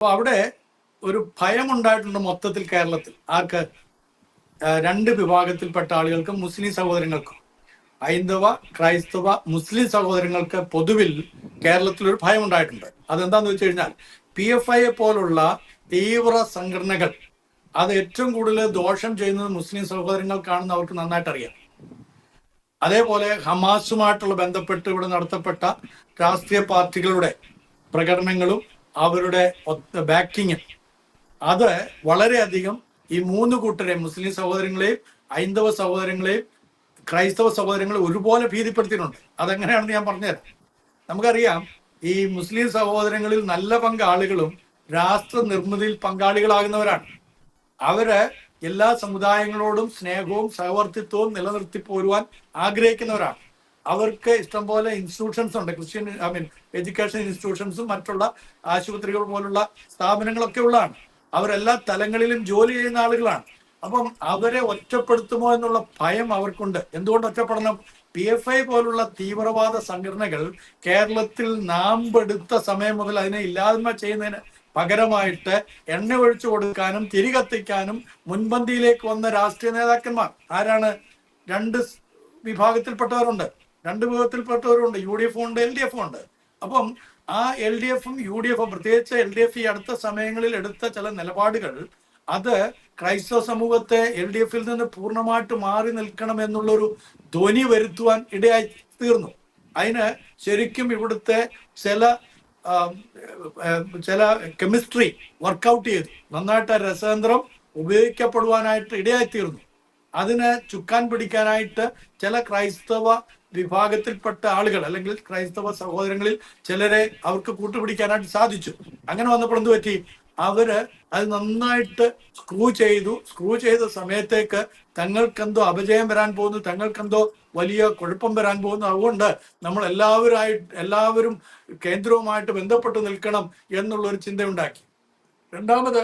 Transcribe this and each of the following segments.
അപ്പോൾ അവിടെ ഒരു ഭയമുണ്ടായിട്ടുണ്ട് മൊത്തത്തിൽ കേരളത്തിൽ. ആർക്ക്? രണ്ട് വിഭാഗത്തിൽപ്പെട്ട ആളുകൾക്കും മുസ്ലിം സഹോദരങ്ങൾക്കും. ഹൈന്ദവ, ക്രൈസ്തവ, മുസ്ലിം സഹോദരങ്ങൾക്ക് പൊതുവിൽ കേരളത്തിൽ ഒരു ഭയം ഉണ്ടായിട്ടുണ്ട്. അതെന്താന്ന് വെച്ച് കഴിഞ്ഞാൽ PFI പോലുള്ള തീവ്ര സംഘടനകൾ അത് ഏറ്റവും കൂടുതൽ ദോഷം ചെയ്യുന്നത് മുസ്ലിം സഹോദരങ്ങൾക്കാണെന്ന് അവർക്ക് നന്നായിട്ട് അറിയാം. അതേപോലെ ഹമാസുമായിട്ടുള്ള ബന്ധപ്പെട്ട് ഇവിടെ നടത്തപ്പെട്ട രാഷ്ട്രീയ പാർട്ടികളുടെ പ്രകടനങ്ങളും അവരുടെ ബാക്കിങ്ങും അത് വളരെയധികം ഈ മൂന്ന് കൂട്ടരെ, മുസ്ലിം സഹോദരങ്ങളെയും ഹൈന്ദവ സഹോദരങ്ങളെയും ക്രൈസ്തവ സഹോദരങ്ങളെ ഒരുപോലെ ഭീതിപ്പെടുത്തിയിട്ടുണ്ട്. അതെങ്ങനെയാണെന്ന് ഞാൻ പറഞ്ഞുതരാം. നമുക്കറിയാം, ഈ മുസ്ലിം സഹോദരങ്ങളിൽ നല്ല പങ്കാളികളും രാഷ്ട്ര നിർമ്മിതിയിൽ പങ്കാളികളാകുന്നവരാണ്. അവര് എല്ലാ സമുദായങ്ങളോടും സ്നേഹവും സഹവർത്തിത്വവും നിലനിർത്തി പോരുവാൻ ആഗ്രഹിക്കുന്നവരാണ്. അവർക്ക് ഇഷ്ടംപോലെ ഇൻസ്റ്റിറ്റ്യൂഷൻസ് ഉണ്ട്, ക്രിസ്ത്യൻ എഡ്യൂക്കേഷൻ ഇൻസ്റ്റിറ്റ്യൂഷൻസും മറ്റുള്ള ആശുപത്രികൾ പോലുള്ള സ്ഥാപനങ്ങളൊക്കെ ഉള്ളതാണ്. അവരെല്ലാ തലങ്ങളിലും ജോലി ചെയ്യുന്ന ആളുകളാണ്. അപ്പം അവരെ ഒറ്റപ്പെടുത്തുമോ എന്നുള്ള ഭയം അവർക്കുണ്ട്. എന്തുകൊണ്ട് ഒറ്റപ്പെടണം? PFI പോലുള്ള തീവ്രവാദ സംഘടനകൾ കേരളത്തിൽ നാമ്പെടുത്ത സമയം മുതൽ അതിനെ ഇല്ലായ്മ ചെയ്യുന്നതിന് പകരമായിട്ട് എണ്ണ ഒഴിച്ചു കൊടുക്കാനും തിരികത്തിക്കാനും മുൻപന്തിയിലേക്ക് വന്ന രാഷ്ട്രീയ നേതാക്കന്മാർ ആരാണ്? രണ്ട് വിഭാഗത്തിൽപ്പെട്ടവരുണ്ട്. UDF ഉണ്ട്, LDF ഉണ്ട്. അപ്പം ആ LDFും UDF, പ്രത്യേകിച്ച് LDF ഈ അടുത്ത സമയങ്ങളിൽ എടുത്ത ചില നിലപാടുകൾ അത് ക്രൈസ്തവ സമൂഹത്തെ LDFിൽ നിന്ന് പൂർണ്ണമായിട്ട് മാറി നിൽക്കണം എന്നുള്ളൊരു ധ്വനി വരുത്തുവാൻ ഇടയായി തീർന്നു. അതിന് ശരിക്കും ഇവിടുത്തെ ചില കെമിസ്ട്രി വർക്കൗട്ട് ചെയ്തു. നന്നായിട്ട് രസതന്ത്രം ഉപയോഗിക്കപ്പെടുവാനായിട്ട് ഇടയായിത്തീർന്നു. അതിന് ചുക്കാൻ പിടിക്കാനായിട്ട് ചില ക്രൈസ്തവ വിഭാഗത്തിൽപ്പെട്ട ആളുകൾ അല്ലെങ്കിൽ ക്രൈസ്തവ സഹോദരങ്ങളിൽ ചിലരെ അവർക്ക് കൂട്ടുപിടിക്കാനായിട്ട് സാധിച്ചു. അങ്ങനെ വന്നപ്പോൾ എന്ത് പറ്റി? അവര് അത് നന്നായിട്ട് സ്ക്രൂ ചെയ്ത സമയത്തേക്ക് തങ്ങൾക്കെന്തോ അപജയം വരാൻ പോകുന്നു, തങ്ങൾക്കെന്തോ വലിയ കുഴപ്പം വരാൻ പോകുന്നു. അതുകൊണ്ട് നമ്മൾ എല്ലാവരും കേന്ദ്രവുമായിട്ട് ബന്ധപ്പെട്ട് നിൽക്കണം എന്നുള്ളൊരു ചിന്തയുണ്ടാക്കി. രണ്ടാമത്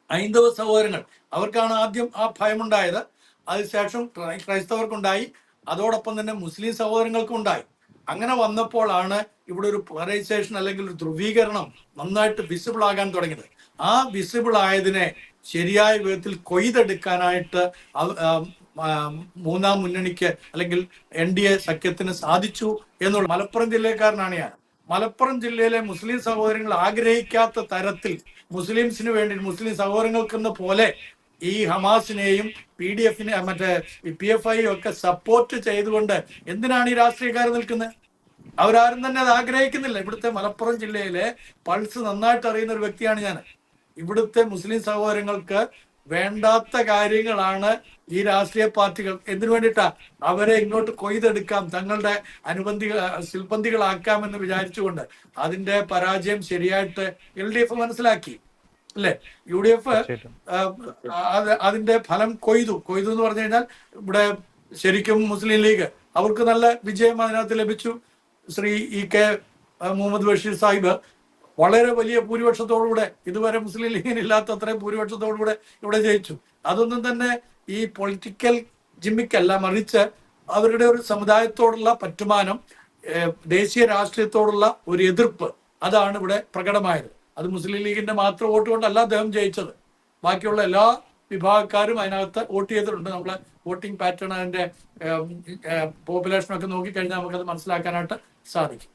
ഹൈന്ദവ സഹോദരങ്ങൾ, അവർക്കാണ് ആദ്യം ആ ഭയമുണ്ടായത്. അതിനുശേഷം ക്രൈസ്തവർക്കുണ്ടായി, അതോടൊപ്പം തന്നെ മുസ്ലിം സഹോദരങ്ങൾക്കും ഉണ്ടായി. അങ്ങനെ വന്നപ്പോഴാണ് ഇവിടെ ഒരു പോളറൈസേഷൻ അല്ലെങ്കിൽ ഒരു ധ്രുവീകരണം നന്നായിട്ട് വിസിബിൾ ആകാൻ തുടങ്ങിയത്. ആ വിസിബിൾ ആയതിനെ ശരിയായ വിധത്തിൽ കൊയ്തെടുക്കാനായിട്ട് മൂന്നാം മുന്നണിക്ക് അല്ലെങ്കിൽ NDA സഖ്യത്തിന് സാധിച്ചു എന്നുള്ള. മലപ്പുറം ജില്ലക്കാരനാണ് ഞാൻ. മലപ്പുറം ജില്ലയിലെ മുസ്ലിം സഹോദരങ്ങൾ ആഗ്രഹിക്കാത്ത തരത്തിൽ മുസ്ലിംസിന് വേണ്ടി, മുസ്ലിം സഹോദരങ്ങൾക്കെന്ന പോലെ ഈ ഹമാസിനെയും PDF-നെ PFI ഒക്കെ സപ്പോർട്ട് ചെയ്തുകൊണ്ട് എന്തിനാണ് ഈ രാഷ്ട്രീയക്കാർ നിൽക്കുന്നത്? അവരാരും തന്നെ അത് ആഗ്രഹിക്കുന്നില്ല. ഇവിടുത്തെ മലപ്പുറം ജില്ലയിലെ പൾസ് നന്നായിട്ട് അറിയുന്ന ഒരു വ്യക്തിയാണ് ഞാൻ. ഇവിടുത്തെ മുസ്ലിം സഹോദരങ്ങൾക്ക് വേണ്ടാത്ത കാര്യങ്ങളാണ് ഈ രാഷ്ട്രീയ പാർട്ടികൾ. എന്തിനു വേണ്ടിയിട്ടാ? അവരെ ഇങ്ങോട്ട് കൊയ്തെടുക്കാം, തങ്ങളുടെ ശിൽപന്തികളാക്കാമെന്ന് വിചാരിച്ചുകൊണ്ട്. അതിന്റെ പരാജയം ശരിയായിട്ട് LDF മനസ്സിലാക്കി, അല്ലെ? UDF അതിന്റെ ഫലം കൊയ്തു എന്ന് പറഞ്ഞു കഴിഞ്ഞാൽ ഇവിടെ ശരിക്കും മുസ്ലിം ലീഗ് അവർക്ക് നല്ല വിജയം അതിനകത്ത് ലഭിച്ചു. ശ്രീ EK മുഹമ്മദ് ബഷീർ സാഹിബ് വളരെ വലിയ ഭൂരിപക്ഷത്തോടുകൂടെ, ഇതുവരെ മുസ്ലിം ലീഗിന് ഇല്ലാത്ത അത്രയും ഭൂരിപക്ഷത്തോടുകൂടെ ഇവിടെ ജയിച്ചു. അതൊന്നും തന്നെ ഈ പൊളിറ്റിക്കൽ ജിമ്മിക്കല്ല, മറിച്ച് അവരുടെ ഒരു സമുദായത്തോടുള്ള പറ്റുമാനം, ദേശീയ രാഷ്ട്രീയത്തോടുള്ള ഒരു എതിർപ്പ്, അതാണ് ഇവിടെ പ്രകടമായത്. അത് മുസ്ലിം ലീഗിന്റെ മാത്രം വോട്ട് കൊണ്ടല്ല അദ്ദേഹം ജയിച്ചത്. ബാക്കിയുള്ള എല്ലാ വിഭാഗക്കാരും അതിനകത്ത് വോട്ട് ചെയ്തിട്ടുണ്ട്. നമ്മളെ വോട്ടിംഗ് പാറ്റേൺ, അതിന്റെ പോപ്പുലേഷനൊക്കെ നോക്കിക്കഴിഞ്ഞാൽ നമുക്കത് മനസ്സിലാക്കാനായിട്ട് സാധിക്കും.